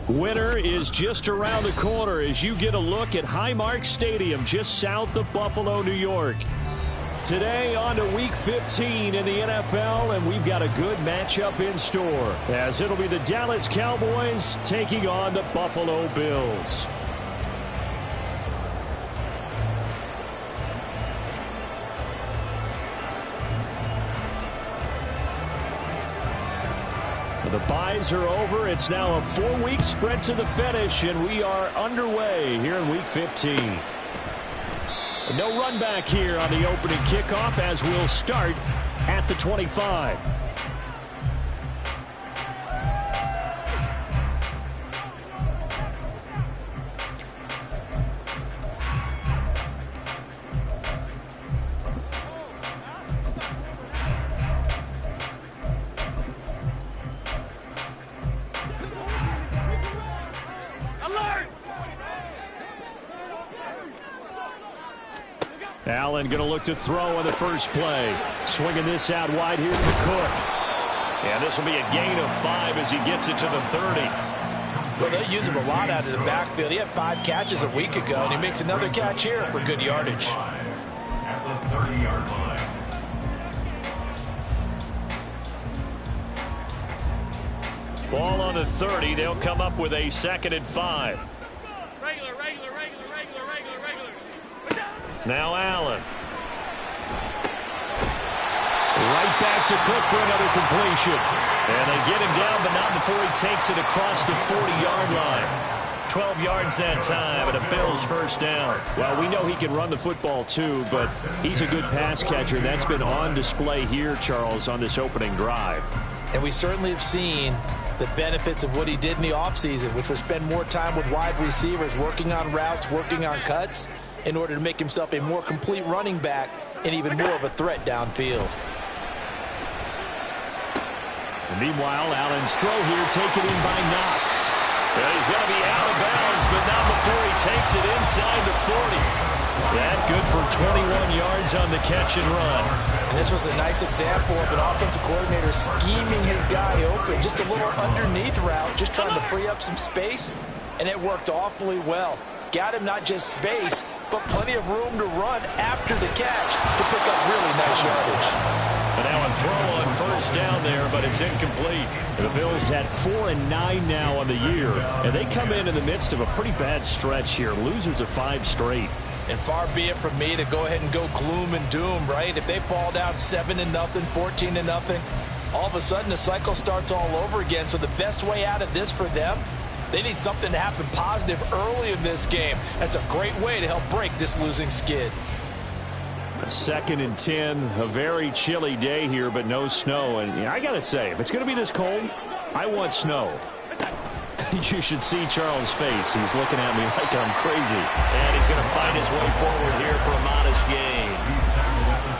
Winter is just around the corner as you get a look at Highmark Stadium just south of Buffalo, New York. Today on to Week 15 in the NFL, and we've got a good matchup in store as it'll be the Dallas Cowboys taking on the Buffalo Bills. The byes are over. It's now a 4-week sprint to the finish, and we are underway here in Week 15. No run back here on the opening kickoff as we'll start at the 25. Allen going to look to throw on the first play. Swinging this out wide here for Cook. And this will be a gain of 5 as he gets it to the 30. Well, they use him a lot out of the backfield. He had 5 catches a week ago, and he makes another catch here for good yardage. At the 30-yard line. Ball on the 30. They'll come up with a 2nd and 5. Regular. Now Allen. Right back to Cook for another completion. And they get him down, but not before he takes it across the 40-yard line. 12 yards that time, and a Bills first down. Well, we know he can run the football too, but he's a good pass catcher. That's been on display here, Charles, on this opening drive. And we certainly have seen the benefits of what he did in the offseason, which was spend more time with wide receivers, working on routes, working on cuts, in order to make himself a more complete running back and even more of a threat downfield. And meanwhile, Allen's throw here taken in by Knox. Well, he's going to be out of bounds, but not before he takes it inside the 40. That good for 21 yards on the catch and run. And this was a nice example of an offensive coordinator scheming his guy open. Just a little underneath route, just trying to free up some space, and it worked awfully well. Got him not just space, but plenty of room to run after the catch to pick up really nice yardage. And now a throw on first down there, but it's incomplete. And the Bills had 4-9 now on the year, and they come in the midst of a pretty bad stretch here. Losers of 5 straight. And far be it from me to go ahead and go gloom and doom, right? If they fall down 7-0, 14-0, all of a sudden the cycle starts all over again. So the best way out of this for them, they need something to happen positive early in this game. That's a great way to help break this losing skid. 2nd and 10, a very chilly day here, but no snow. And I got to say, if it's going to be this cold, I want snow. You should see Charles' face. He's looking at me like I'm crazy. And he's going to find his way forward here for a modest gain.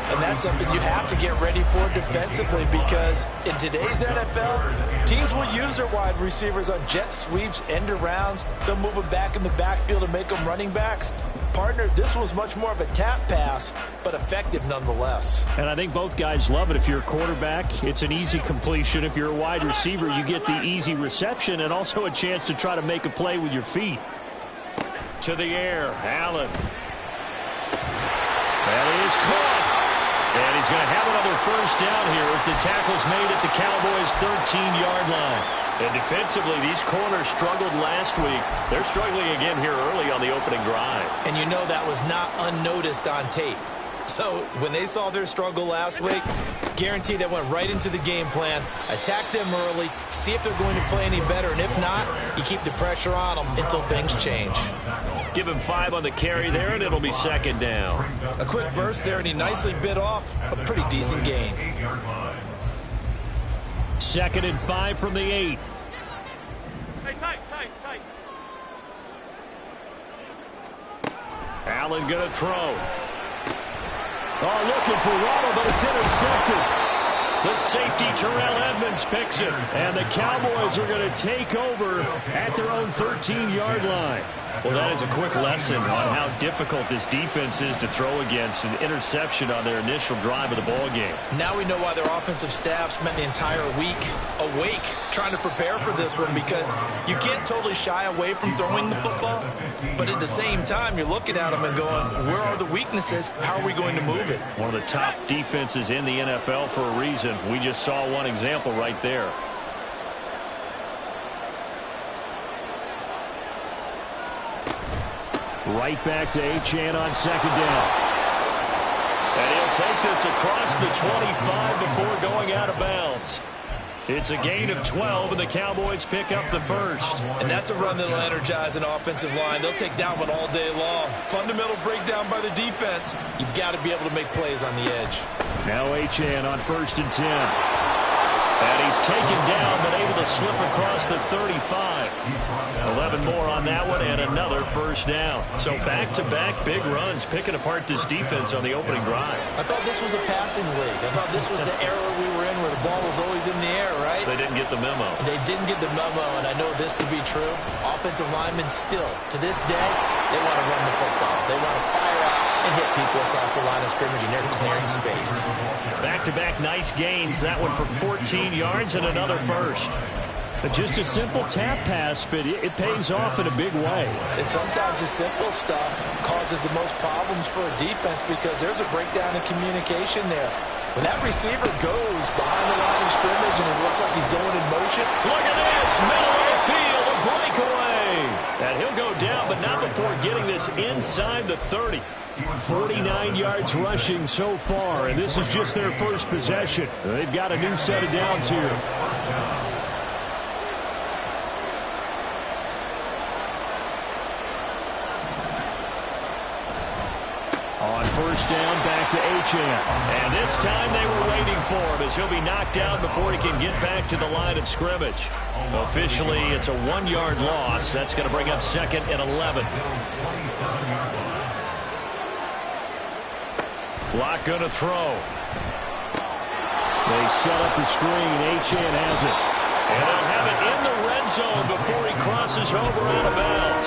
And that's something you have to get ready for defensively, because in today's NFL, teams will use their wide receivers on jet sweeps, end arounds. They'll move them back in the backfield and make them running backs. Partner, this was much more of a tap pass, but effective nonetheless. And I think both guys love it. If you're a quarterback, it's an easy completion. If you're a wide receiver, you get the easy reception and also a chance to try to make a play with your feet. To the air, Allen. That is caught. And he's going to have another first down here as the tackle's made at the Cowboys' 13-yard line. And defensively, these corners struggled last week. They're struggling again here early on the opening drive. And you know that was not unnoticed on tape. So when they saw their struggle last week, guaranteed that went right into the game plan. Attack them early, see if they're going to play any better. And if not, you keep the pressure on them until things change. Give him 5 on the carry there, and it'll be 2nd down. A quick burst there, and he nicely bit off a pretty decent gain. 2nd and 5 from the 8. Hey, tight. Allen going to throw. Oh, looking for Waddle, but it's intercepted. The safety, Terrell Edmunds, picks it. And the Cowboys are going to take over at their own 13-yard line. Well, that is a quick lesson on how difficult this defense is to throw against. An interception on their initial drive of the ball game. Now we know why their offensive staff spent the entire week awake trying to prepare for this one, because you can't totally shy away from throwing the football, but at the same time you're looking at them and going, where are the weaknesses? How are we going to move it? One of the top defenses in the NFL for a reason. We just saw one example right there. Right back to Achane on second down. And he'll take this across the 25 before going out of bounds. It's a gain of 12, and the Cowboys pick up the first. And that's a run that'll energize an offensive line. They'll take that one all day long. Fundamental breakdown by the defense. You've got to be able to make plays on the edge. Now Achane on 1st and 10. And he's taken down, but able to slip across the 35. 11 more on that one, and another first down. So back-to-back big runs, picking apart this defense on the opening drive. I thought this was a passing league. I thought this was the era we were in where the ball was always in the air, right? They didn't get the memo. They didn't get the memo, and I know this to be true. Offensive linemen still, to this day, they want to run the football. They want to fire out and hit people across the line of scrimmage, and they're clearing space. Back-to-back nice gains. That one for 14 yards and another first. Just a simple tap pass, but it pays off in a big way. And sometimes the simple stuff causes the most problems for a defense because there's a breakdown in communication there. When that receiver goes behind the line of scrimmage and it looks like he's going in motion. Look at this, middle of the field, a breakaway. And he'll go down, but not before getting this inside the 30. 49 yards rushing so far, and this is just their first possession. They've got a new set of downs here. On 1st down, back to Achane. And this time they were waiting for him as he'll be knocked down before he can get back to the line of scrimmage. Officially, it's a 1-yard loss. That's going to bring up 2nd and 11. Lock going to throw. They set up the screen. Achane has it. And they'll have it in the red zone before he crosses over out of bounds.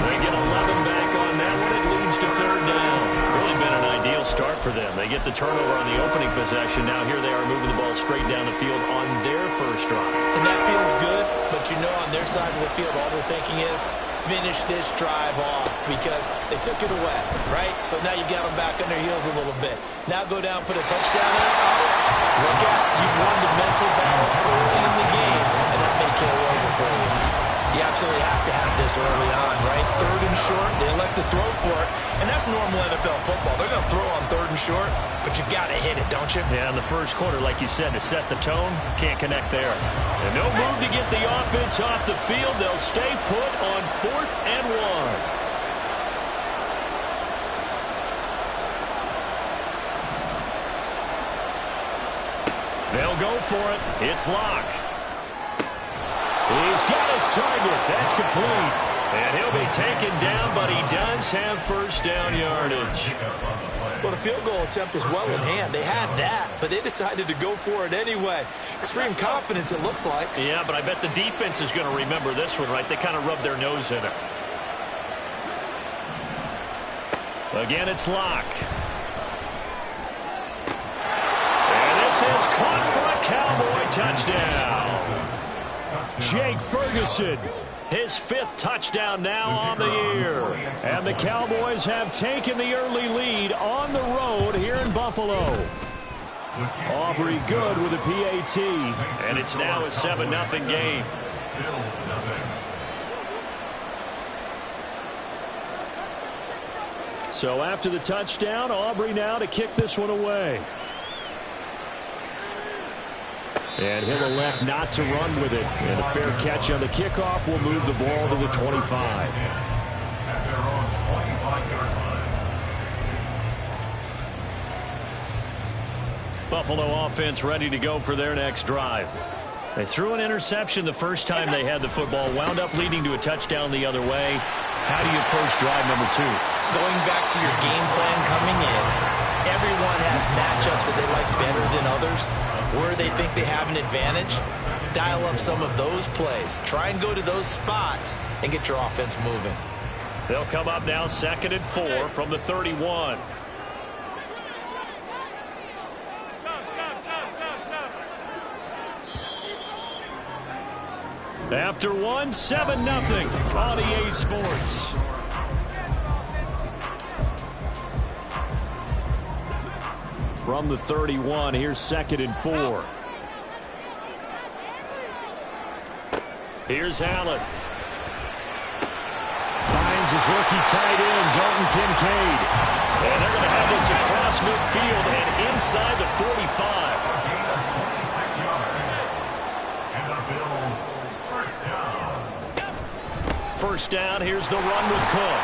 They get 11 back on that one. It leads to 3rd down. Really been an ideal start for them. They get the turnover on the opening possession. Now here they are moving the ball straight down the field on their first drive. And that feels good, but you know on their side of the field all they're thinking is finish this drive off because they took it away, right? So now you got them back on their heels a little bit. Now go down, put a touchdown in it. Look out. You've won the mental battle early in the game, and that may carry over for you. You absolutely have to have this early on, right? 3rd and short, they elect to throw for it, and that's normal NFL football. They're going to throw on 3rd and short, but you've got to hit it, don't you? Yeah, in the first quarter, like you said, to set the tone, can't connect there. And no move to get the offense off the field. They'll stay put on 4th and 1. They'll go for it. It's Locke. He's got his target. That's complete. And he'll be taken down, but he does have first down yardage. Well, the field goal attempt was well in hand. They had that, but they decided to go for it anyway. Extreme confidence, it looks like. Yeah, but I bet the defense is going to remember this one, right? They kind of rubbed their nose in it. Again, it's Locke. And this is caught for a Cowboy touchdown. Jake Ferguson, his 5th touchdown now on the year. And the Cowboys have taken the early lead on the road here in Buffalo. Aubrey good with a PAT. And it's now a 7-0 game. So after the touchdown, Aubrey now to kick this one away. And he'll elect not to run with it. And a fair catch on the kickoff will move the ball to the 25. Buffalo offense ready to go for their next drive. They threw an interception the first time they had the football, wound up leading to a touchdown the other way. How do you approach drive number 2? Going back to your game plan coming in, everyone has matchups that they like better than others. Where they think they have an advantage, dial up some of those plays. Try and go to those spots and get your offense moving. They'll come up now 2nd and 4 from the 31. After 1, 7-0 on EA Sports. From the 31, here's 2nd and 4. Here's Allen. Finds his rookie tight end, Dalton Kincaid. And they're going to have this across midfield and inside the 45. And the Bills, First down, here's the run with Cook.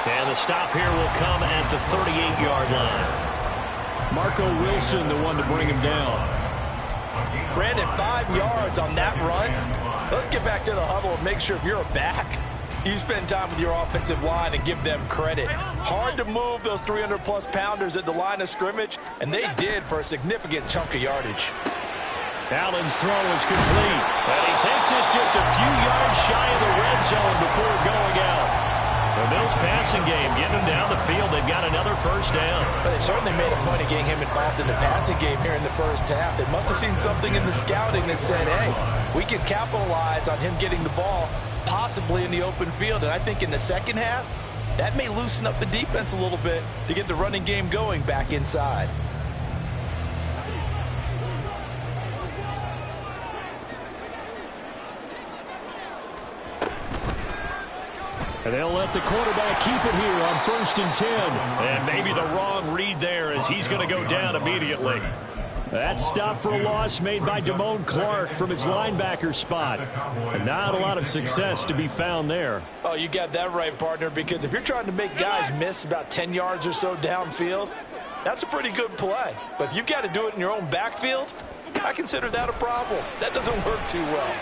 And the stop here will come at the 38-yard line. Marco Wilson, the one to bring him down. Brandon, 5 yards on that run. Let's get back to the huddle and make sure if you're a back, you spend time with your offensive line and give them credit. Hard to move those 300-plus pounders at the line of scrimmage, and they did for a significant chunk of yardage. Allen's throw is complete. And he takes this just a few yards shy of the red zone before going out. The Bills passing game, getting him down the field. They've got another first down. But they certainly made a point of getting him involved in the passing game here in the first half. They must have seen something in the scouting that said, hey, we can capitalize on him getting the ball possibly in the open field. And I think in the second half, that may loosen up the defense a little bit to get the running game going back inside. And they'll let the quarterback keep it here on 1st and 10. And maybe the wrong read there as he's going to go down immediately. That stop for a loss made by Damone Clark from his linebacker spot. And not a lot of success to be found there. Oh, you got that right, partner, because if you're trying to make guys miss about 10 yards or so downfield, that's a pretty good play. But if you've got to do it in your own backfield, I consider that a problem. That doesn't work too well.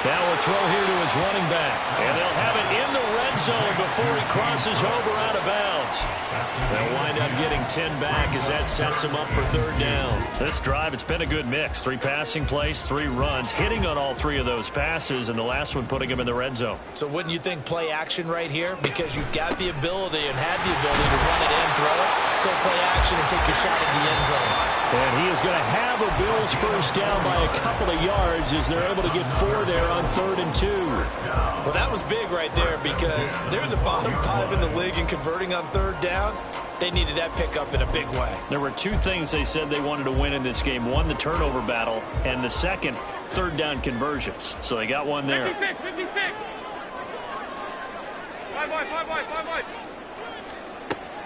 Now a throw here to his running back. And they'll have it in the red zone before he crosses over out of bounds. They'll wind up getting 10 back as that sets him up for 3rd down. This drive, it's been a good mix. 3 passing plays, 3 runs, hitting on all 3 of those passes, and the last one putting him in the red zone. So wouldn't you think play action right here? Because you've got the ability and had the ability to run it in, throw it, go play action, and take your shot at the end zone. And he is going to have a Bills first down by a couple of yards as they're able to get 4 there on 3rd and 2. Well, that was big right there because they're in the bottom 5 in the league and converting on 3rd down. They needed that pickup in a big way. There were 2 things they said they wanted to win in this game. One, the turnover battle, and the second, 3rd down conversions. So they got one there. 56. 5 wide.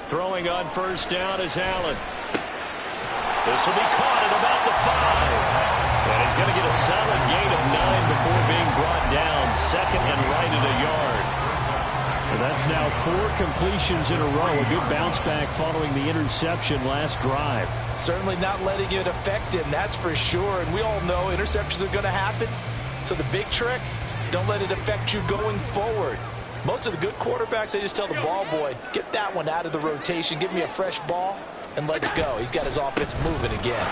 Throwing on 1st down is Allen. This will be caught at about the 5. And he's going to get a solid gain of 9 before being brought down. 2nd and right at a yard. And that's now 4 completions in a row. A good bounce back following the interception last drive. Certainly not letting it affect him, that's for sure. And we all know interceptions are going to happen. So the big trick, don't let it affect you going forward. Most of the good quarterbacks, they just tell the ball boy, get that one out of the rotation, give me a fresh ball, and let's go. He's got his offense moving again.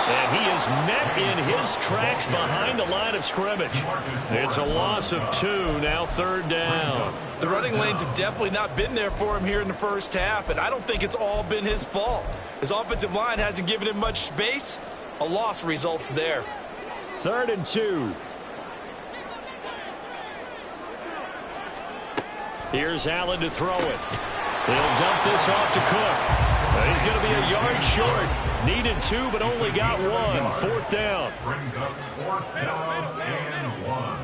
And he is met in his tracks behind the line of scrimmage. It's a loss of 2, now 3rd down. The running lanes have definitely not been there for him here in the first half, and I don't think it's all been his fault. His offensive line hasn't given him much space. A loss results there. 3rd and 2. Here's Allen to throw it. He'll dump this off to Cook. He's going to be a yard short. Needed 2, but only got 1. 4th down. brings up 4th down and 1.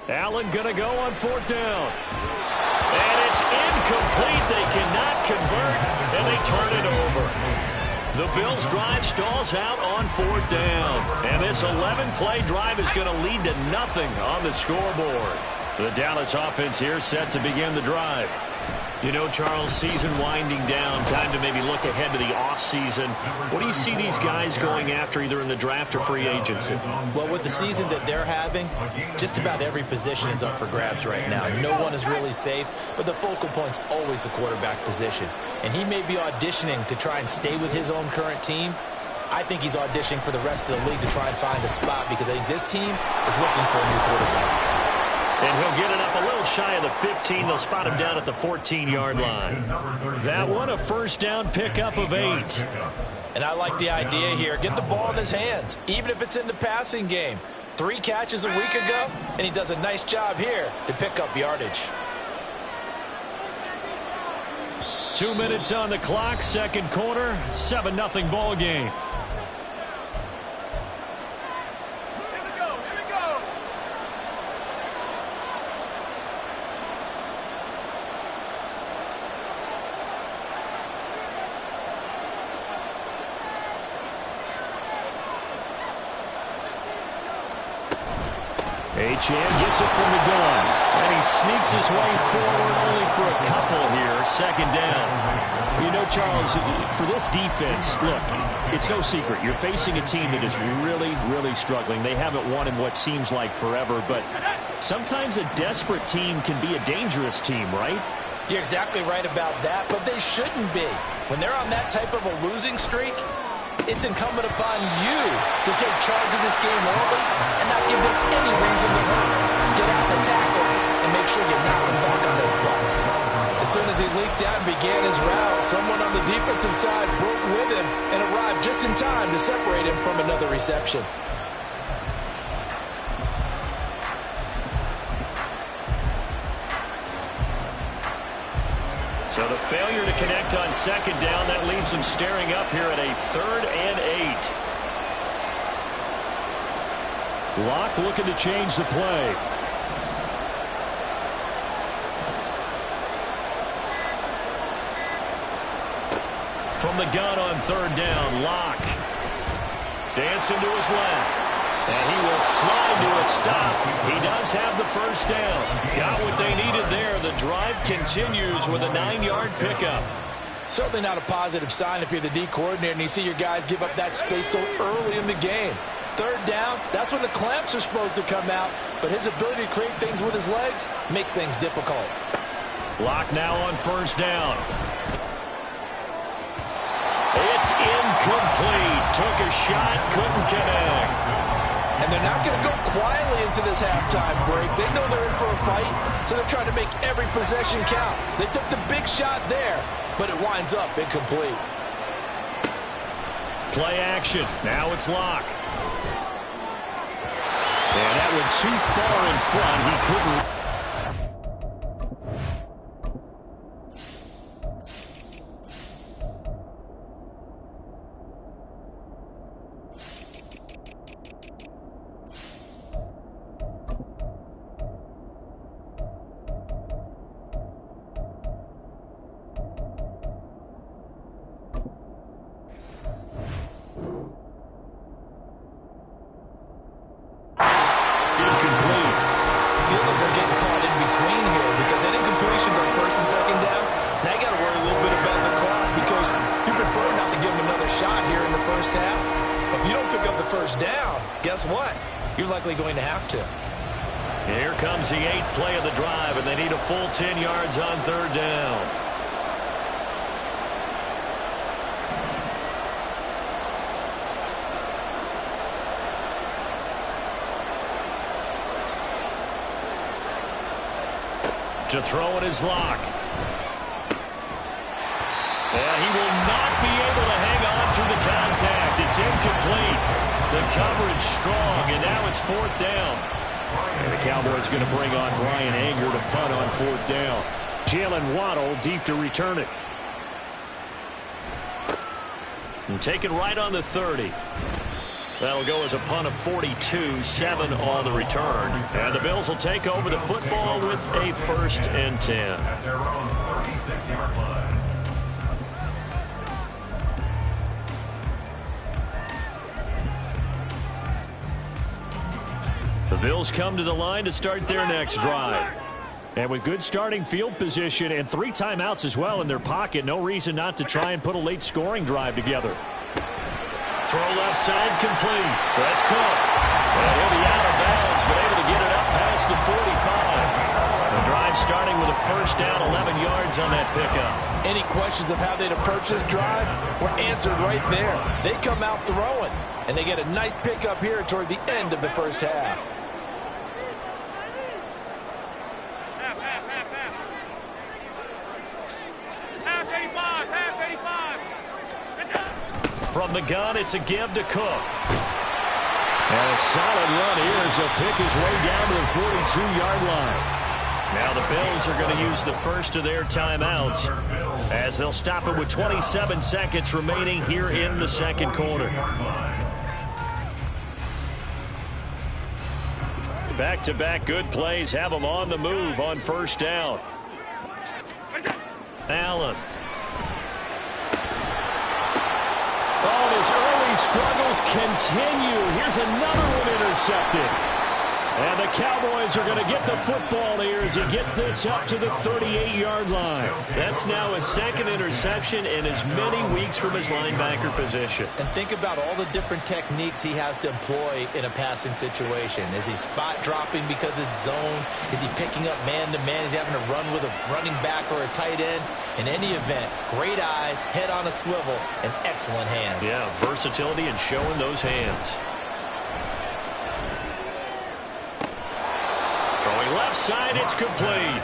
Allen going to go on 4th down. And it's incomplete. They cannot convert, and they turn it over. The Bills' drive stalls out on 4th down. And this 11-play drive is going to lead to nothing on the scoreboard. The Dallas offense here set to begin the drive. You know, Charles, season winding down, time to maybe look ahead to the offseason. What do you see these guys going after either in the draft or free agency? Well, with the season that they're having, just about every position is up for grabs right now. No one is really safe, but the focal point's always the quarterback position. And he may be auditioning to try and stay with his own current team, I think he's auditioning for the rest of the league to try and find a spot because I think this team is looking for a new quarterback. And he'll get it up a little shy of the 15. They'll spot him down at the 14-yard line. That one, a first down pickup of 8. And I like the idea here. Get the ball in his hands, even if it's in the passing game. 3 catches a week ago, and he does a nice job here to pick up yardage. 2 minutes on the clock, second quarter, 7-0 ball game. Achane gets it from the gun, and he sneaks his way forward only for a couple here, second down. You know, Charles, for this defense, look, it's no secret. You're facing a team that is really, really struggling. They haven't won in what seems like forever, but sometimes a desperate team can be a dangerous team, right? You're exactly right about that, but they shouldn't be. When they're on that type of a losing streak, it's incumbent upon you to take charge of this game early and not give them any reason to hurt. Get out and tackle and make sure you knock them back on their butts. As soon as he leaked out and began his route, someone on the defensive side broke with him and arrived just in time to separate him from another reception. So the failure to connect on second down, that leaves them staring up here at a 3rd and 8. Locke looking to change the play. From the gun on 3rd down, Locke dancing to his left. And he will slide to a stop. He does have the first down. Got what they needed there. The drive continues with a 9-yard pickup. Certainly not a positive sign if you're the D coordinator and you see your guys give up that space so early in the game. 3rd down, that's when the clamps are supposed to come out. But his ability to create things with his legs makes things difficult. Locke now on 1st down. It's incomplete. Took a shot, couldn't connect. And they're not going to go quietly into this halftime break. They know they're in for a fight, so they're trying to make every possession count. They took the big shot there, but it winds up incomplete. Play action. Now it's Locke. And that went too far in front. He couldn't. Going to have to. Here comes the 8th play of the drive, and they need a full 10 yards on 3rd down. To throw it is Locke. And he will not be able to hang on through the contact. It's incomplete. The coverage strong, and now it's 4th down. And the Cowboys going to bring on Brian Anger to punt on 4th down. Jalen Waddle deep to return it. And taken right on the 30. That'll go as a punt of 42, 7 on the return. And the Bills will take over the football with a 1st and 10. At their own 36-yard line. The Bills come to the line to start their next drive. And with good starting field position and 3 timeouts as well in their pocket, no reason not to try and put a late scoring drive together. Throw left side complete. That's Cook. And he'll be out of bounds, but able to get it up past the 45. The drive starting with a first down, 11 yards on that pickup. Any questions of how they'd approach this drive were answered right there. They come out throwing, and they get a nice pickup here toward the end of the first half. From the gun, it's a give to Cook. And a solid run here as he'll pick his way down to the 42-yard line. Now the Bills are going to use the first of their timeouts as they'll stop it with 27 seconds remaining here in the second quarter. Back-to-back good plays have them on the move on first down. Allen. Oh, and his early struggles continue. Here's another one intercepted. And the Cowboys are going to get the football here as he gets this up to the 38-yard line. That's now his second interception in as many weeks from his linebacker position. And think about all the different techniques he has to employ in a passing situation. Is he spot dropping because it's zone? Is he picking up man-to-man? Is he having to run with a running back or a tight end? In any event, great eyes, head on a swivel, and excellent hands. Yeah, versatility and showing those hands. Throwing left side, it's complete.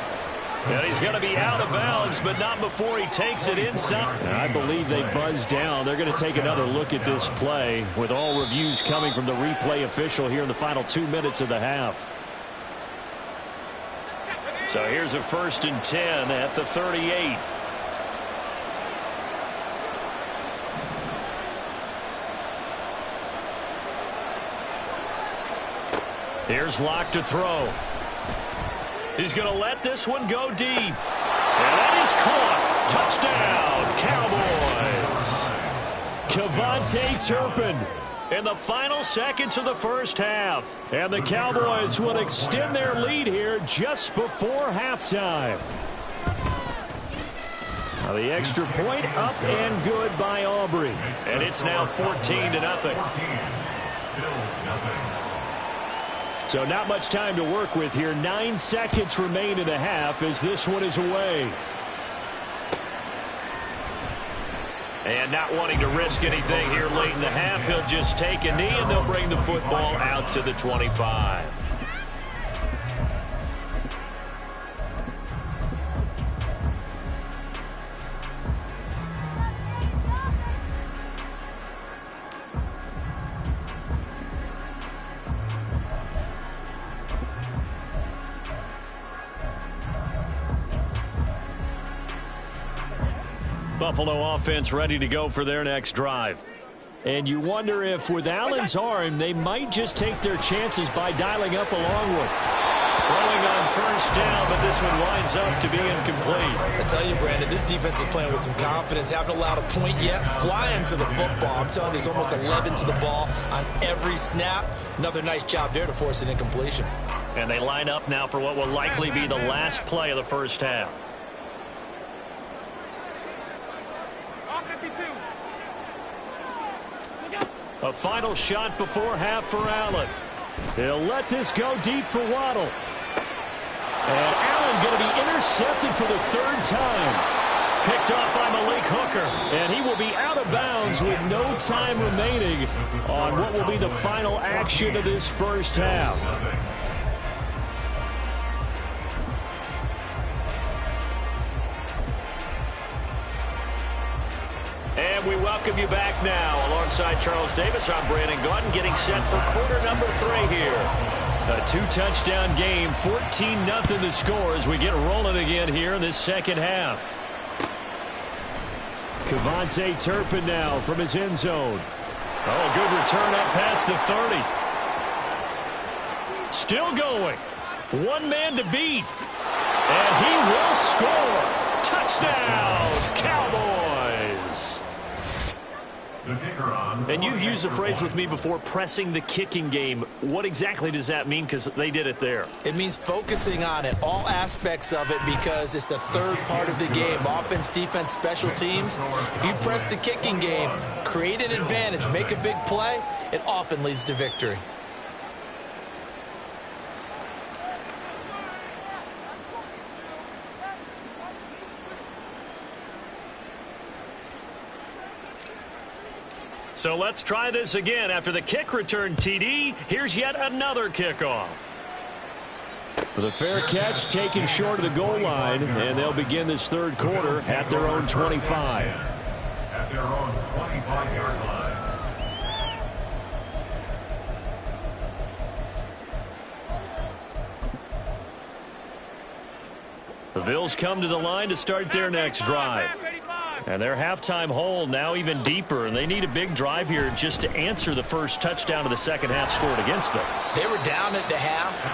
And he's going to be out of bounds, but not before he takes it inside. I believe they buzzed down. They're going to take another look at this play with all reviews coming from the replay official here in the final 2 minutes of the half. So here's a 1st and 10 at the 38. Here's Locke to throw. He's going to let this one go deep. And that is caught. Touchdown, Cowboys. KaVontae Turpin in the final seconds of the first half. And the Cowboys will extend their lead here just before halftime. Now the extra point up and good by Aubrey. And it's now 14-0. So not much time to work with here. 9 seconds remain in the half as this one is away. And not wanting to risk anything here late in the half, he'll just take a knee and they'll bring the football out to the 25. Buffalo offense ready to go for their next drive. And you wonder if with Allen's arm, they might just take their chances by dialing up a long one. Throwing on first down, but this one winds up to be incomplete. I tell you, Brandon, this defense is playing with some confidence. Haven't allowed a point yet. Flying to the football. I'm telling you, there's almost 11 to the ball on every snap. Another nice job there to force an incompletion. And they line up now for what will likely be the last play of the first half. A final shot before half for Allen. He'll let this go deep for Waddle. And Allen going to be intercepted for the 3rd time. Picked off by Malik Hooker. And he will be out of bounds with no time remaining on what will be the final action of this first half. And we welcome you back now. Alongside Charles Davis, I'm Brandon Gaudin, getting set for quarter number 3 here. A 2-touchdown game, 14-0 the score as we get rolling again here in this second half. KaVontae Turpin now from his end zone. Oh, good return up past the 30. Still going. One man to beat. And he will score. Touchdown, Cowboys. And you've used the phrase with me before, pressing the kicking game. What exactly does that mean? Because they did it there. It means focusing on it, all aspects of it, because it's the third part of the game. Offense, defense, special teams. If you press the kicking game, create an advantage, make a big play, it often leads to victory. So let's try this again. After the kick return TD, here's yet another kickoff. The fair catch taken short of the goal line, and they'll begin this third quarter at their own 25. At their own 25-yard line. The Bills come to the line to start their next drive. And their halftime hole now even deeper, and they need a big drive here just to answer the first touchdown of the second half scored against them. They were down at the half.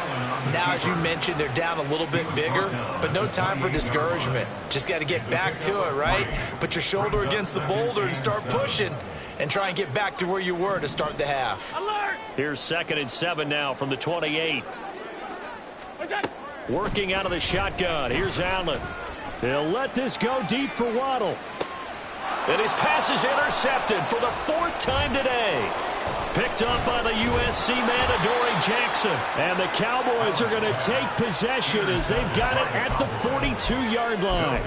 Now, as you mentioned, they're down a little bit bigger, but no time for discouragement. Just got to get back to it, right? Put your shoulder against the boulder and start pushing and try and get back to where you were to start the half. Alert! Here's 2nd and 7 now from the 28. What's that? Working out of the shotgun. Here's Allen. He'll let this go deep for Waddle. And his pass is intercepted for the 4th time today. Picked up by the USC man, Adoree Jackson. And the Cowboys are going to take possession as they've got it at the 42-yard line.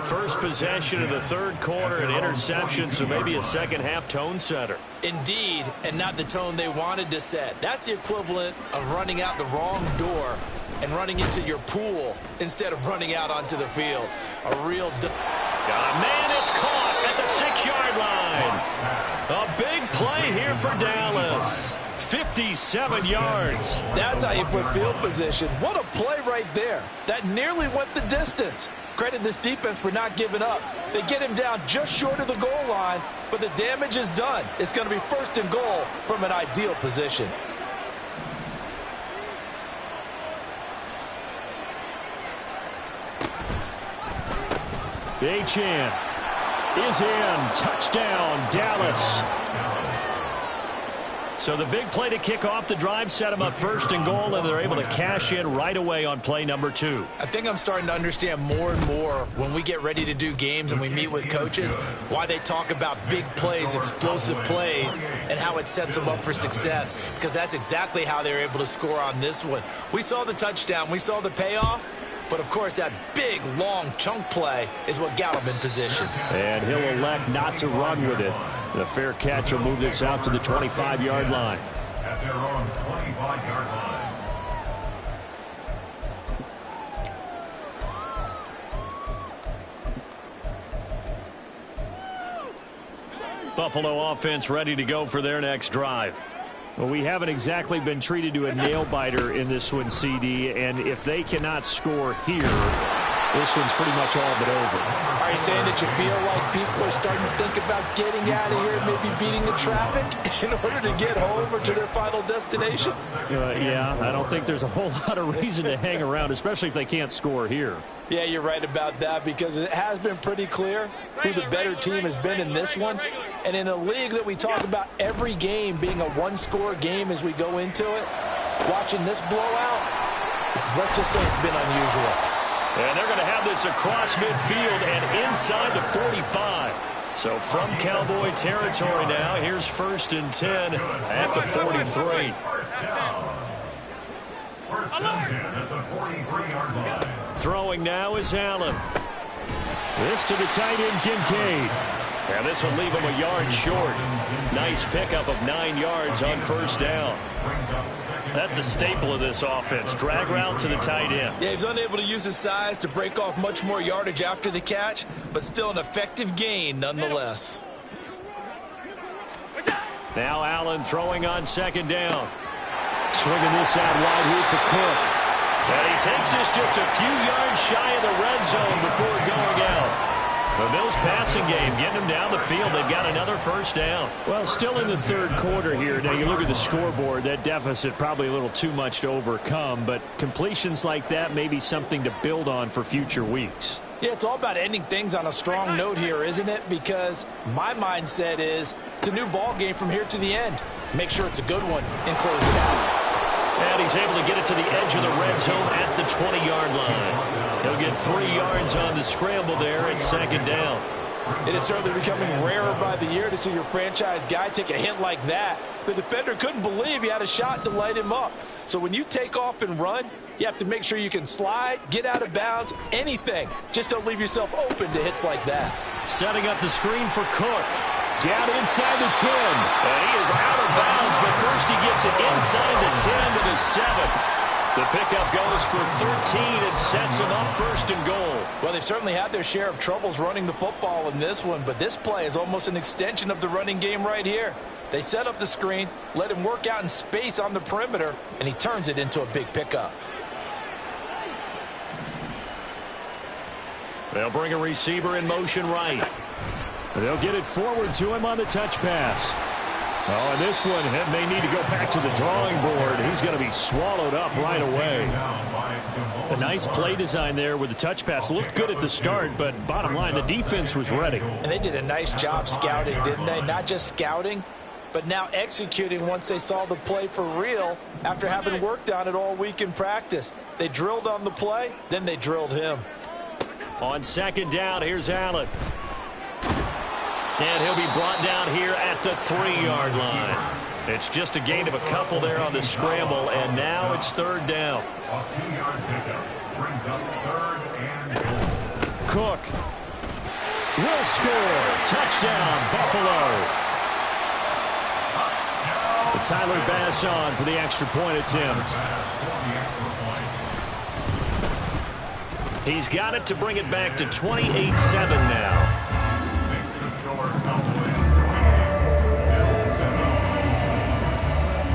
First possession of the third quarter, an interception, so maybe a second half tone setter. Indeed, and not the tone they wanted to set. That's the equivalent of running out the wrong door and running into your pool instead of running out onto the field. A real... Man, it's caught at the 6-yard line. A big play here for Dallas. 57 yards. That's how you put field position. What a play right there. That nearly went the distance. Credit this defense for not giving up. They get him down just short of the goal line, but the damage is done. It's going to be 1st and goal from an ideal position. Achane is in. Touchdown, Dallas. So the big play to kick off the drive set them up 1st and goal, and they're able to cash in right away on play number 2. I think I'm starting to understand more and more when we get ready to do games and we meet with coaches why they talk about big plays, explosive plays, and how it sets them up for success, because that's exactly how they're able to score on this one. We saw the touchdown. We saw the payoff. But, of course, that big, long chunk play is what got him in position. And he'll elect not to run with it. The fair catch will move this out to the 25-yard line. At their own 25-yard line. Buffalo offense ready to go for their next drive. Well, we haven't exactly been treated to a nail-biter in this one, CD, and if they cannot score here, this one's pretty much all but over. Are you saying that you feel like people are starting to think about getting out of here, maybe beating the traffic in order to get home or to their final destination? Yeah, I don't think there's a whole lot of reason to hang around, especially if they can't score here. Yeah, you're right about that, because it has been pretty clear who the better team has been in this one. And in a league that we talk about every game being a one-score game as we go into it, watching this blowout, let's just say it's been unusual. And they're going to have this across midfield and inside the 45. So from Cowboy territory now, here's 1st and 10 at the 43. First and 10 at the 43-yard line. Throwing now is Allen. This to the tight end, Kincaid. And this will leave him a yard short. Nice pickup of 9 yards on 1st down. That's a staple of this offense. Drag route to the tight end. Yeah, he's unable to use his size to break off much more yardage after the catch, but still an effective gain nonetheless. Now Allen throwing on 2nd down. Swinging this out wide here for Cook. And he takes this just a few yards shy of the red zone before going out. The Bills passing game getting them down the field. They've got another 1st down. Well, still in the third quarter here. Now, you look at the scoreboard, that deficit probably a little too much to overcome, but completions like that may be something to build on for future weeks. Yeah, it's all about ending things on a strong note here, isn't it? Because my mindset is it's a new ball game from here to the end. Make sure it's a good one and close it out. And he's able to get it to the edge of the red zone at the 20-yard line. He'll get 3 yards on the scramble there at 2nd down. It is certainly becoming rarer by the year to see your franchise guy take a hit like that. The defender couldn't believe he had a shot to light him up. So when you take off and run, you have to make sure you can slide, get out of bounds, anything. Just don't leave yourself open to hits like that. Setting up the screen for Cook. Down inside the 10. And he is out of bounds, but first he gets it inside the 10 to the 7. The pickup goes for 13 and sets him up first and goal. Well, they've certainly had their share of troubles running the football in this one, but this play is almost an extension of the running game right here. They set up the screen, let him work out in space on the perimeter, and he turns it into a big pickup. They'll bring a receiver in motion right. They'll get it forward to him on the touch pass. Oh, and this one may need to go back to the drawing board. He's going to be swallowed up right away. A nice play design there with the touch pass. Looked good at the start, but bottom line, the defense was ready. And they did a nice job scouting, didn't they? Not just scouting, but now executing once they saw the play for real after having worked on it all week in practice. They drilled on the play, then they drilled him. On second down, here's Allen. And he'll be brought down here at the 3-yard line. It's just a gain of a couple there on the scramble, and now it's third down. A 2-yard pickup brings up third and goal. Cook will score. Touchdown, Buffalo. Tyler Bass on for the extra point attempt. He's got it to bring it back to 28-7 now.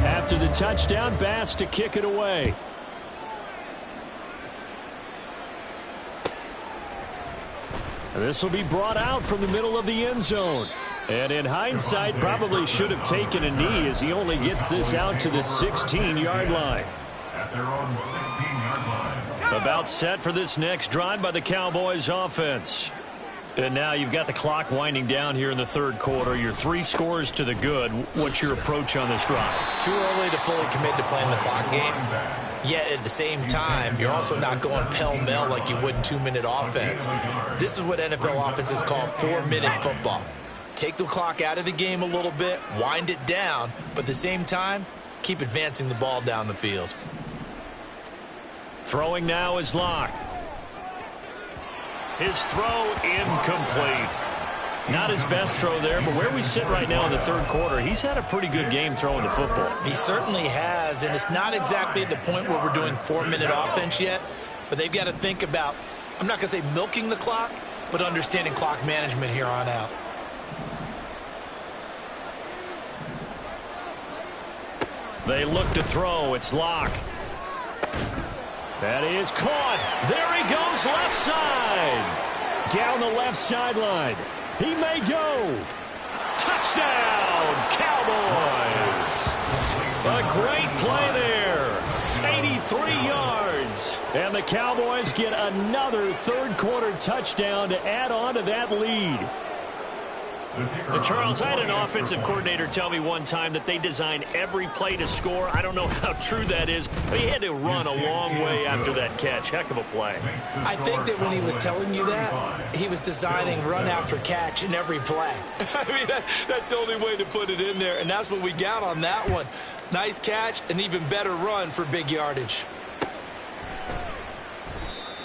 After the touchdown, Bass to kick it away. This will be brought out from the middle of the end zone. And in hindsight, probably should have taken a knee as he only gets this out to the 16-yard line. At their own 16-yard line. About set for this next drive by the Cowboys offense. And now you've got the clock winding down here in the third quarter. You're 3 scores to the good. What's your approach on this drive? Too early to fully commit to playing the clock game. Yet at the same time, you're also not going pell-mell like you would in 2-minute offense. This is what NFL offenses call 4-minute football. Take the clock out of the game a little bit, wind it down, but at the same time, keep advancing the ball down the field. Throwing now is Locke. His throw incomplete. Not his best throw there, but where we sit right now in the third quarter, he's had a pretty good game throwing the football. He certainly has, and it's not exactly at the point where we're doing 4-minute offense yet, but they've got to think about, I'm not going to say milking the clock, but understanding clock management here on out. They look to throw. It's Locke. That is caught. There he goes left side. Down the left sideline. He may go. Touchdown, Cowboys. A great play there. 83 yards. And the Cowboys get another third quarter touchdown to add on to that lead. And Charles, I had an offensive coordinator tell me one time that they design every play to score. I don't know how true that is, but he had to run a long way after that catch. Heck of a play. I think that when he was telling you that, he was designing run after catch in every play. I mean, that's the only way to put it in there, and that's what we got on that one. Nice catch, an even better run for big yardage.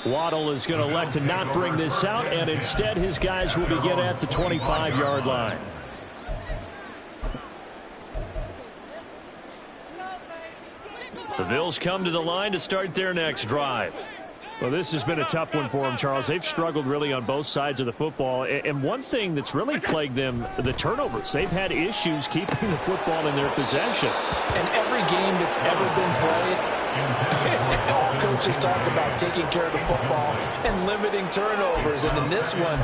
Waddle is going to elect to not bring this out, and instead his guys will begin at the 25-yard line. The Bills come to the line to start their next drive. Well, this has been a tough one for them, Charles. They've struggled really on both sides of the football. And one thing that's really plagued them, the turnovers. They've had issues keeping the football in their possession. And every game that's ever been played, all coaches talk about taking care of the football and limiting turnovers. And in this one,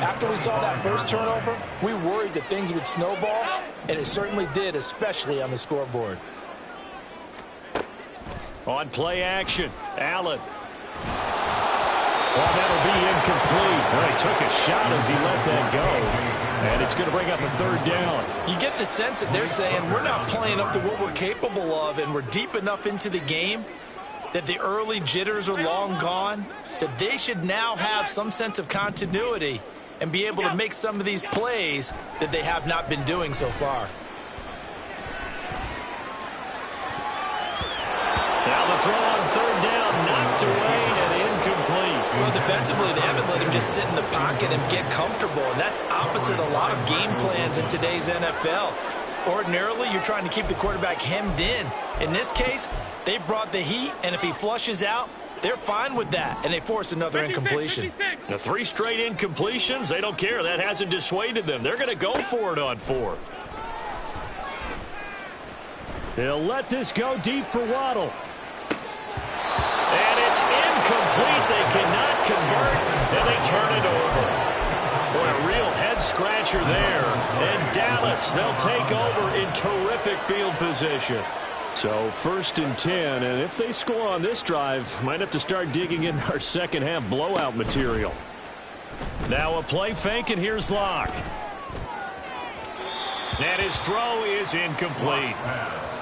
after we saw that first turnover, we worried that things would snowball, and it certainly did, especially on the scoreboard. On play action, Allen. Well, that'll be incomplete. Well, he took a shot as he let that go. And it's going to bring up a third down. You get the sense that they're saying we're not playing up to what we're capable of, and we're deep enough into the game that the early jitters are long gone, that they should now have some sense of continuity and be able to make some of these plays that they have not been doing so far. Now the throw on third down, knocked away and incomplete. Well, the defensively, they haven't let him just sit in the pocket and get comfortable, and that's opposite a lot of game plans in today's NFL. Ordinarily, you're trying to keep the quarterback hemmed in. In this case, they brought the heat, and if he flushes out, they're fine with that, and they force another incompletion. The 3 straight incompletions, they don't care. That hasn't dissuaded them. They're going to go for it on 4th. They'll let this go deep for Waddle. And it's incomplete. They cannot convert, and they turn it over. Boy, a real head-scratcher there. And Dallas, they'll take over in terrific field position. So 1st and 10, and if they score on this drive, might have to start digging in our second-half blowout material. Now a play fake, and here's Locke. And his throw is incomplete.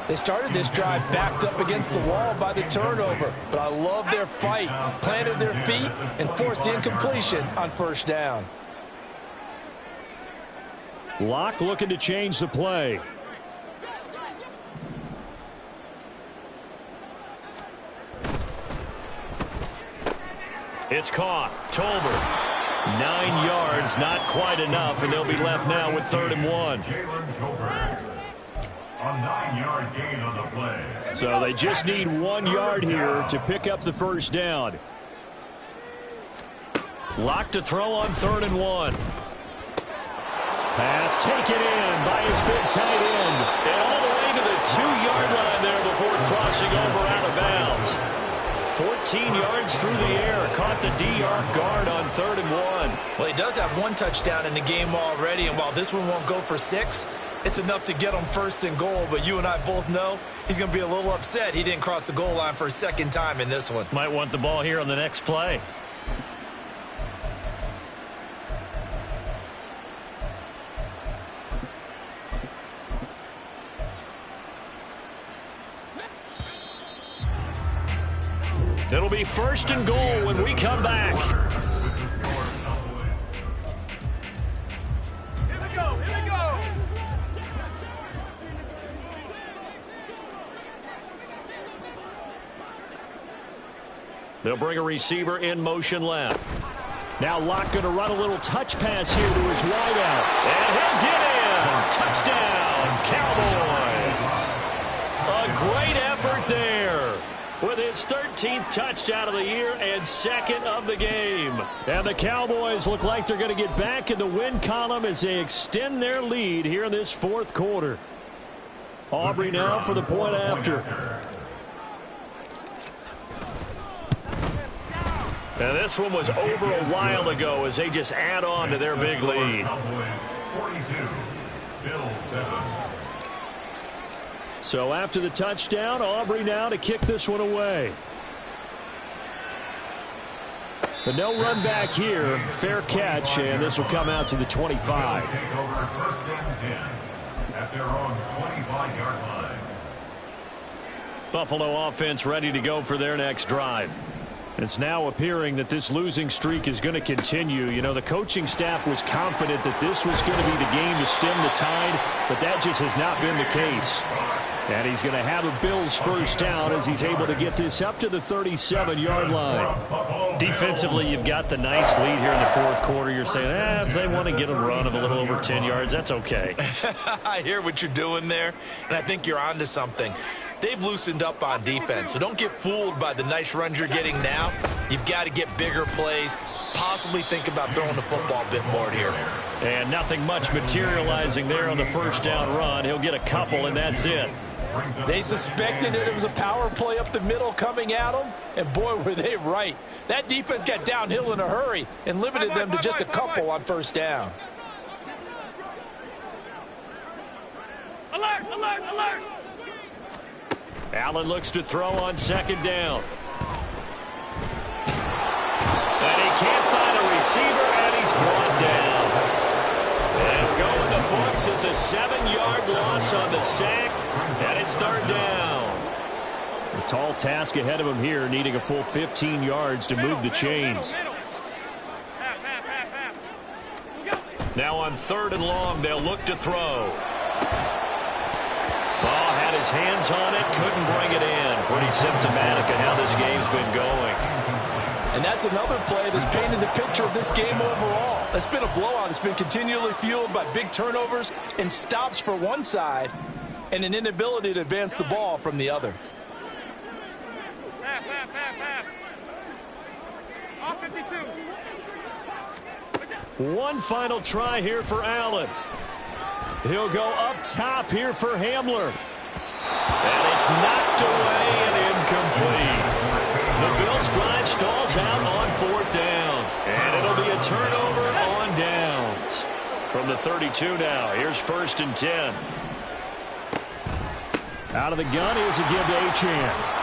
They started this drive backed up against the wall by the turnover, but I love their fight, planted their feet, and forced the incompletion on 1st down. Locke looking to change the play. It's caught. Tolbert. 9 yards, not quite enough, and they'll be left now with 3rd and 1. Jalen Tolbert. A 9-yard gain on the play. So they just need 1 yard here to pick up the 1st down. Locke to throw on 3rd and 1. Pass taken in by his big tight end. And all the way to the 2-yard line there before crossing over out of bounds. 14 yards through the air. Caught the D off guard on 3rd and 1. Well, he does have 1 touchdown in the game already, and while this one won't go for 6, it's enough to get him 1st and goal. But you and I both know he's going to be a little upset he didn't cross the goal line for a 2nd time in this one. Might want the ball here on the next play. It'll be 1st and goal when we come back. Here we go, here we go. They'll bring a receiver in motion left. Now Locke going to run a little touch pass here to his wideout. And he'll get in. Touchdown, Cowboys. A great effort there. With his 13th touchdown of the year and 2nd of the game. And the Cowboys look like they're going to get back in the win column as they extend their lead here in this 4th quarter. Aubrey now for the point after. And this one was over a while ago as they just add on to their big lead. Cowboys 42, Bills 7. So after the touchdown, Aubrey now to kick this one away. But no run back here. Fair catch, and this will come out to the 25. Take over 1st and 10 at their own 25-yard line. Buffalo offense ready to go for their next drive. It's now appearing that this losing streak is going to continue. You know, the coaching staff was confident that this was going to be the game to stem the tide, but that just has not been the case. And he's going to have a Bills 1st down as he's able to get this up to the 37-yard line. Defensively, you've got the nice lead here in the 4th quarter. You're saying, if they want to get a run of a little over 10 yards, that's okay. I hear what you're doing there, and I think you're onto something. They've loosened up on defense, so don't get fooled by the nice runs you're getting now. You've got to get bigger plays, possibly think about throwing the football a bit more here. And nothing much materializing there on the 1st down run. He'll get a couple, and that's it. They suspected that it was a power play up the middle coming at them, and boy, were they right. That defense got downhill in a hurry and limited them to just a couple on 1st down. Alert, alert, alert. Allen looks to throw on 2nd down. And he can't find a receiver, and he's brought down. And going the books is a 7-yard loss on the sack, and it's 3rd down. A tall task ahead of him here, needing a full 15 yards to move the chains. Now on 3rd and long, they'll look to throw. Ball had his hands on it, couldn't bring it in. Pretty symptomatic of how this game's been going. And that's another play that's painted the picture of this game overall. It's been a blowout. It's been continually fueled by big turnovers and stops for one side and an inability to advance the ball from the other. Half. All 52. One final try here for Allen. He'll go up top here for Hamler. And it's knocked away and incomplete. The Bills' drive stalls out on 4th down. And it'll be a turnover on downs. From the 32 now, here's 1st and 10. Out of the gun, here's a give to Achane.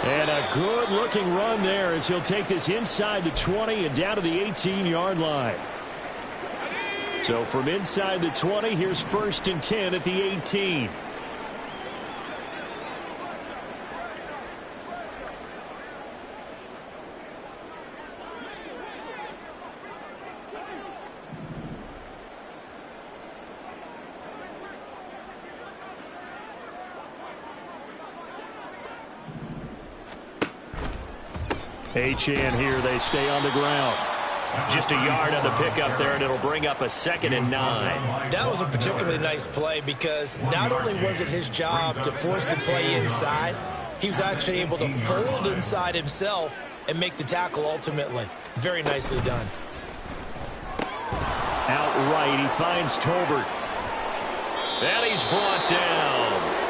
And a good-looking run there as he'll take this inside the 20 and down to the 18-yard line. So from inside the 20, here's 1st and 10 at the 18. Achane here, they stay on the ground. Just a yard on the pickup there, and it'll bring up a 2nd and 9. That was a particularly nice play because not only was it his job to force the play inside, he was actually able to fold inside himself and make the tackle ultimately. Very nicely done. Outright, he finds Tolbert. And he's brought down.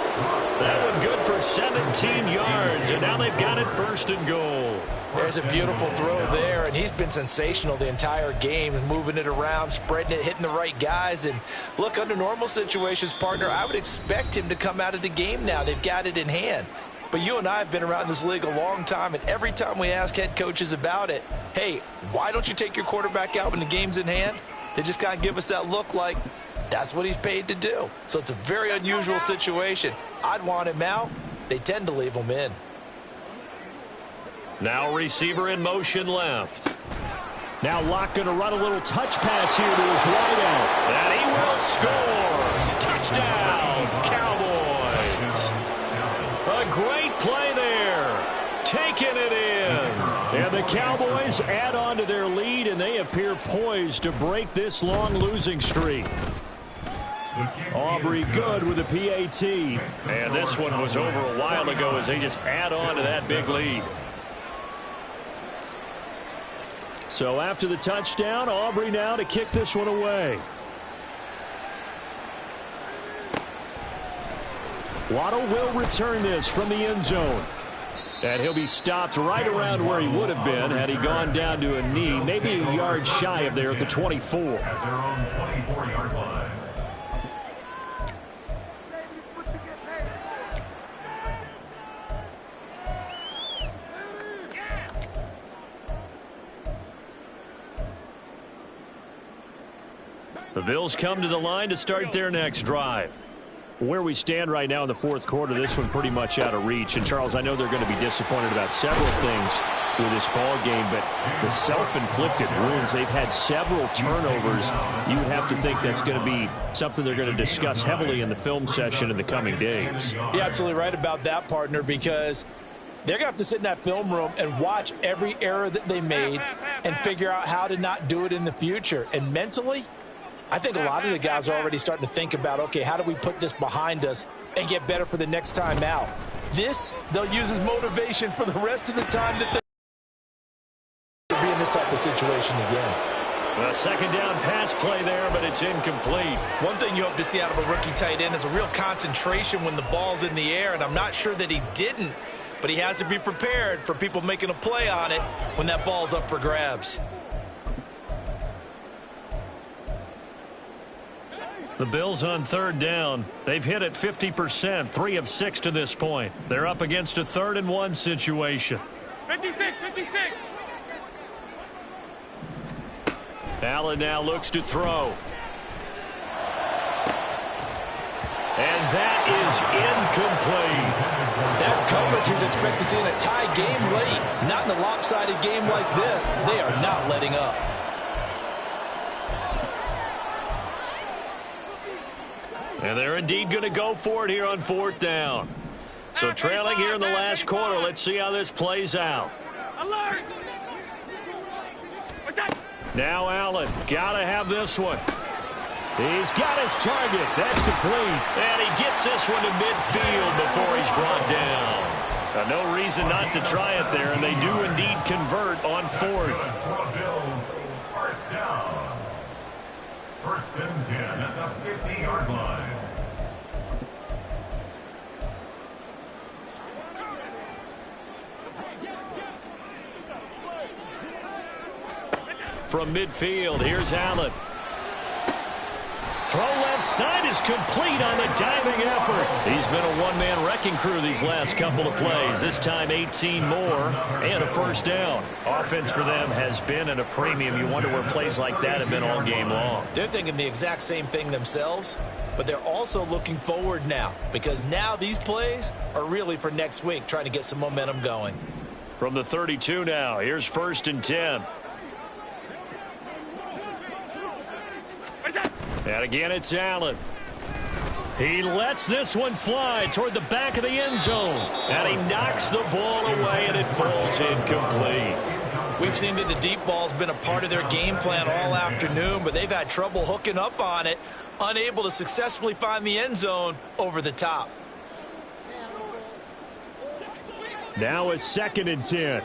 That one good for 17 yards, and now they've got it 1st and goal. There's a beautiful throw there, and he's been sensational the entire game, moving it around, spreading it, hitting the right guys. And look, under normal situations, partner, I would expect him to come out of the game now. They've got it in hand. But you and I have been around this league a long time, and every time we ask head coaches about it, hey, why don't you take your quarterback out when the game's in hand? They just kind of give us that look like that's what he's paid to do. So it's a very unusual situation. I'd want him out. They tend to leave him in. Now receiver in motion left. Now Locke going to run a little touch pass here to his wideout. And he will score. Touchdown, Cowboys. A great play there. Taking it in. And the Cowboys add on to their lead, and they appear poised to break this long losing streak. Aubrey good with a PAT. And this one was over a while ago as they just add on to that big lead. So after the touchdown, Aubrey now to kick this one away. Waddle will return this from the end zone. And he'll be stopped right around where he would have been had he gone down to a knee, maybe a yard shy of there at the 24. At their own 24-yard line. The Bills come to the line to start their next drive. Where we stand right now in the 4th quarter, this one pretty much out of reach. And, Charles, I know they're going to be disappointed about several things with this ball game, but the self-inflicted wounds, they've had several turnovers. You would have to think that's going to be something they're going to discuss heavily in the film session in the coming days. You're absolutely right about that, partner, because they're going to have to sit in that film room and watch every error that they made and figure out how to not do it in the future. And mentally, I think a lot of the guys are already starting to think about, okay, how do we put this behind us and get better for the next time out? This, they'll use as motivation for the rest of the time that they'll be in this type of situation again. A 2nd down pass play there, but it's incomplete. One thing you hope to see out of a rookie tight end is a real concentration when the ball's in the air, and I'm not sure that he didn't, but he has to be prepared for people making a play on it when that ball's up for grabs. The Bills on 3rd down. They've hit it 50%, 3 of 6 to this point. They're up against a 3rd and 1 situation. 56. Allen now looks to throw. And that is incomplete. That's coverage you'd expect to see in a tie game late. Not in a lopsided game like this. They are not letting up. And they're indeed going to go for it here on 4th down. So trailing here in the last quarter, let's see how this plays out. Alert! What's that? Now Allen, gotta have this one. He's got his target. That's complete. And he gets this one to midfield before he's brought down. No reason not to try it there, and they do indeed convert on fourth. Bills, first down. First and 10 at the 50-yard line. From midfield, here's Allen. Throw left side is complete on the diving effort. He's been a one-man wrecking crew these last couple of plays. This time 18 more and a first down. Offense for them has been at a premium. You wonder where plays like that have been all game long. They're thinking the exact same thing themselves, but they're also looking forward now because now these plays are really for next week, trying to get some momentum going. From the 32 now, here's first and 10. What's that? And again, it's Allen. He lets this one fly toward the back of the end zone. And he knocks the ball away, and it falls incomplete. We've seen that the deep ball's been a part of their game plan all afternoon, but they've had trouble hooking up on it, unable to successfully find the end zone over the top. Now a second and 10.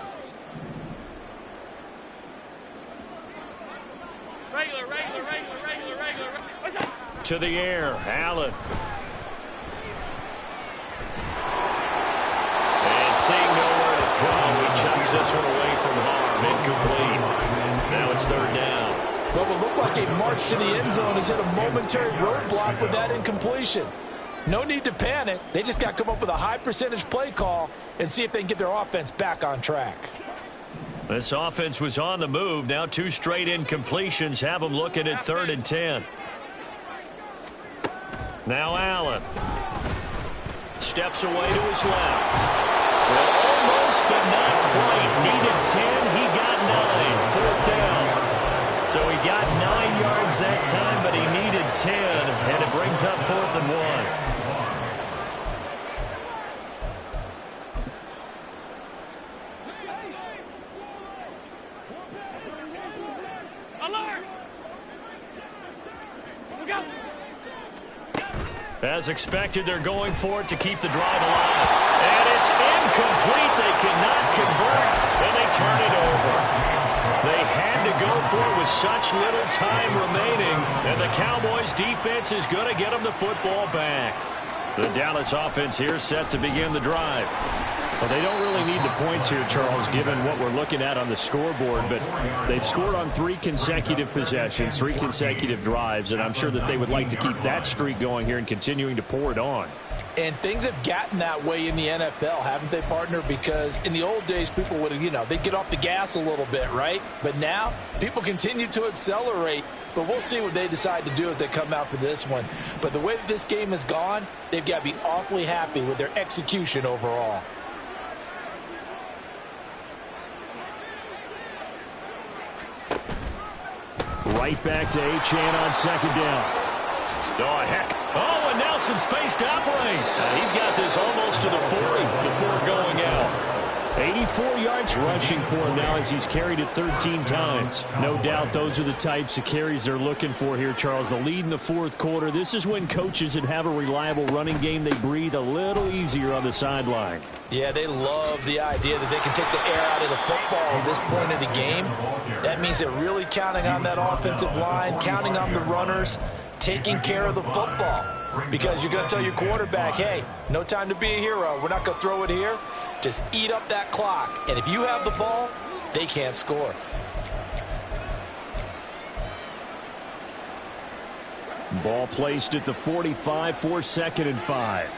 Regular. What's that? To the air, Allen. And seeing nowhere to throw, he chucks this one away from harm. Incomplete. Now it's third down. What would look like a march to the end zone is hit a momentary roadblock with that incompletion. No need to panic. They just got to come up with a high percentage play call and see if they can get their offense back on track. This offense was on the move. Now two straight incompletions have them looking at third and 10. Now Allen steps away to his left. Well, almost, but not quite. Needed 10. He got 9. Fourth down. So he got 9 yards that time, but he needed 10, and it brings up 4th and 1. Alert! Look out! As expected, they're going for it to keep the drive alive. And it's incomplete. They cannot convert, and they turn it over. They had to go for it with such little time remaining, and the Cowboys' defense is going to get them the football back. The Dallas offense here set to begin the drive. Well, they don't really need the points here, Charles, given what we're looking at on the scoreboard, but they've scored on 3 consecutive possessions, 3 consecutive drives, and I'm sure that they would like to keep that streak going here and continuing to pour it on. And things have gotten that way in the NFL, haven't they, partner? Because in the old days, people would, they'd get off the gas a little bit, right? But now, people continue to accelerate, but we'll see what they decide to do as they come out for this one. But the way that this game has gone, they've got to be awfully happy with their execution overall. Right back to Achane on second down. Oh, heck. Oh, and now some space to operate. He's got this almost to the 40 before going out. 84 yards rushing for him now as he's carried it 13 times. No doubt those are the types of carries they're looking for here, Charles. The lead in the fourth quarter. This is when coaches that have a reliable running game, they breathe a little easier on the sideline. Yeah, they love the idea that they can take the air out of the football at this point of the game. That means they're really counting on that offensive line, counting on the runners, taking care of the football. Because you're going to tell your quarterback, hey, no time to be a hero. We're not going to throw it here. Just eat up that clock. And if you have the ball, they can't score. Ball placed at the 45 for 2nd and 5.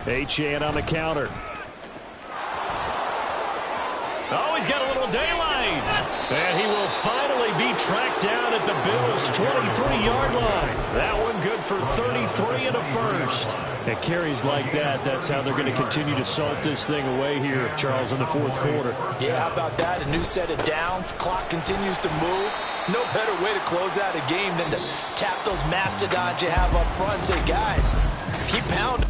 Achane on the counter. Oh, he's got a little daylight. And he will finally be tracked down at the Bills' 23-yard line. That one good for 33 and a first. At carries like that, that's how they're going to continue to salt this thing away here, Charles, in the fourth quarter. Yeah, how about that? A new set of downs. Clock continues to move. No better way to close out a game than to tap those mastodons you have up front and say, guys, keep pounding.